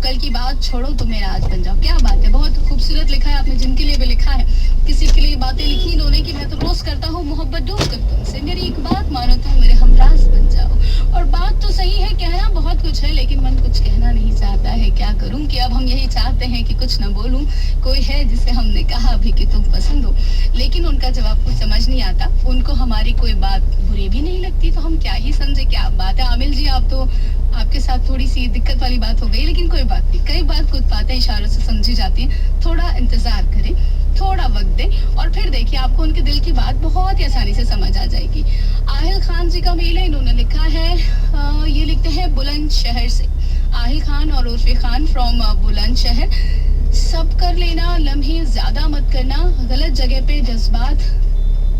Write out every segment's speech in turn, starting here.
कल की बात छोड़ो तो मेरा आज बन जाओ। क्या बात है, बहुत खूबसूरत लिखा है आपने। जिनके लिए भी लिखा है, किसी के लिए बातें लिखी इन्होंने कि मैं तो रोज करता हूँ मोहब्बत डूबकर तुमसे, मेरी एक बात मानो तुम मेरे हमराज बन जाओ। और बात तो सही है, कहना बहुत कुछ है लेकिन मन कुछ कहना नहीं चाहता है। क्या करूं कि अब हम यही चाहते हैं कि कुछ न बोलूं। कोई है जिसे हमने कहा भी कि तुम पसंद हो, लेकिन उनका जवाब कुछ समझ नहीं आता। उनको हमारी कोई बात बुरी भी नहीं लगती, तो हम क्या ही समझे क्या बात है। आमिल जी, आप तो आपके साथ थोड़ी सी दिक्कत वाली बात हो गई, लेकिन कोई बात नहीं। कई बार कुछ बातें इशारों से समझी जाती हैं। थोड़ा इंतजार करें, थोड़ा वक्त दें और फिर देखिए आपको उनके दिल की बात बहुत ही आसानी से समझ आ जाएगी। आहिल खान जी का मेल है, इन्होंने लिखा है, ये लिखते हैं बुलंदशहर से। आहिल खान और उर्फी खान फ्रॉम बुलंदशहर। सब कर लेना, लम्हे ज्यादा मत करना, गलत जगह पे जज्बात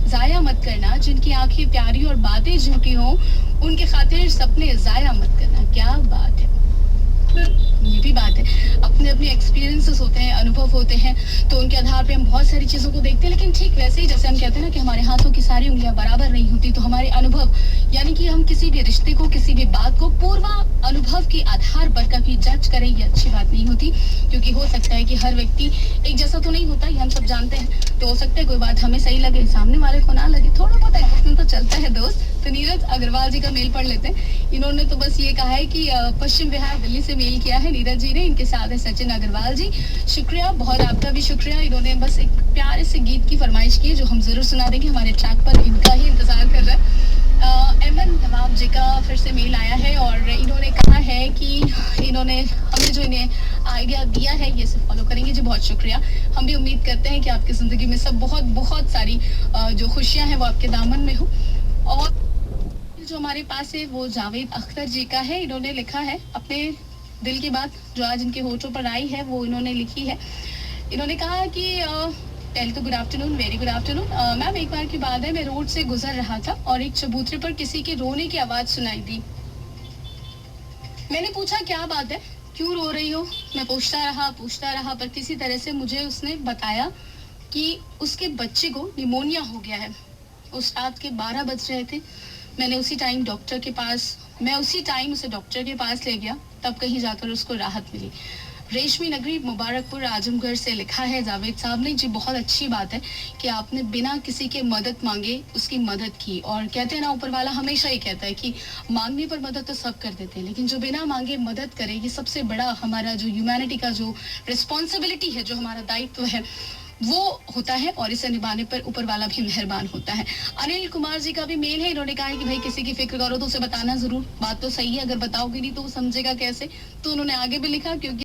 जाया मत करना, जिनकी आंखें प्यारी और बातें झूठी हों उनके खातिर सपने जाया मत करना। क्या बात है, ये भी बात है। अपने अपने एक्सपीरियंसेस होते हैं, अनुभव होते हैं, तो उनके आधार पे हम बहुत सारी चीजों को देखते हैं। लेकिन ठीक वैसे ही जैसे हम कहते हैं ना कि हमारे हाथों की सारी उंगलियां बराबर नहीं होती, तो हमारे अनुभव यानी कि हम किसी भी रिश्ते को, किसी भी बात को पूर्वा अनुभव के आधार पर कभी जज करें, ये अच्छी बात नहीं होती। क्योंकि हो सकता है कि हर व्यक्ति एक जैसा तो नहीं होता, ये हम सब जानते हैं। तो हो सकता है कोई बात हमें सही लगे, सामने वाले को ना लगे, थोड़ा बहुत एडजस्टमेंट तो चलता है दोस्त। तो नीरज अग्रवाल जी का मेल पढ़ लेते हैं। इन्होंने तो बस ये कहा है कि पश्चिम बिहार दिल्ली से मेल किया है नीरज जी ने। इनके साथ है सचिन अग्रवाल जी, शुक्रिया, बहुत आपका भी शुक्रिया। इन्होंने बस एक प्यारे से गीत की फरमाइश की है जो हम जरूर सुना देंगे। हमारे ट्रैक पर इनका ही इंतजार कर रहा है। एमएन नवाब जी का फिर से मेल आया है और इन्होंने कहा है कि हमने जो इन्हें आइडिया दिया है ये सब फॉलो करेंगे जी, बहुत शुक्रिया। हम भी उम्मीद करते हैं कि आपकी जिंदगी में सब बहुत बहुत सारी जो खुशियां हैं वो आपके दामन में हो। और जो हमारे पास है वो जावेद अख्तर जी का है। इन्होंने लिखा है अपने दिल की बात जो आज इनके होठों पर आई है वो इन्होंने लिखी है। इन्होंने कहा कि पहले तो good afternoon, very good afternoon ma'am. एक बार की बात है, मैं रोड से गुजर रहा था और एक चबूतरे पर किसी के रोने की आवाज सुनाई दी। मैंने पूछा क्या बात है, क्यों रो रही हो। मैं पूछता रहा पर किसी तरह से मुझे उसने बताया कि उसके बच्चे को निमोनिया हो गया है। उस रात के 12 बज रहे थे। मैं उसी टाइम उसे डॉक्टर के पास ले गया, तब कहीं जाकर उसको राहत मिली। रेशमी नगरी मुबारकपुर आजमगढ़ से लिखा है जावेद साहब ने जी। बहुत अच्छी बात है कि आपने बिना किसी के मदद मांगे उसकी मदद की। और कहते हैं ना, ऊपर वाला हमेशा ही कहता है कि मांगने पर मदद तो सब कर देते हैं, लेकिन जो बिना मांगे मदद करे, ये सबसे बड़ा हमारा जो ह्यूमैनिटी का जो रिस्पॉन्सिबिलिटी है, जो हमारा दायित्व है वो होता है। और इसे निभाने पर ऊपर वाला भी मेहरबान होता है। अनिल कुमार जी का भी मेल है। इन्होंने कहा है कि भाई किसी की फिक्र करो तो उसे बताना जरूर। बात तो सही है, अगर बताओगे नहीं तो वो समझेगा कैसे। तो उन्होंने आगे भी लिखा, क्योंकि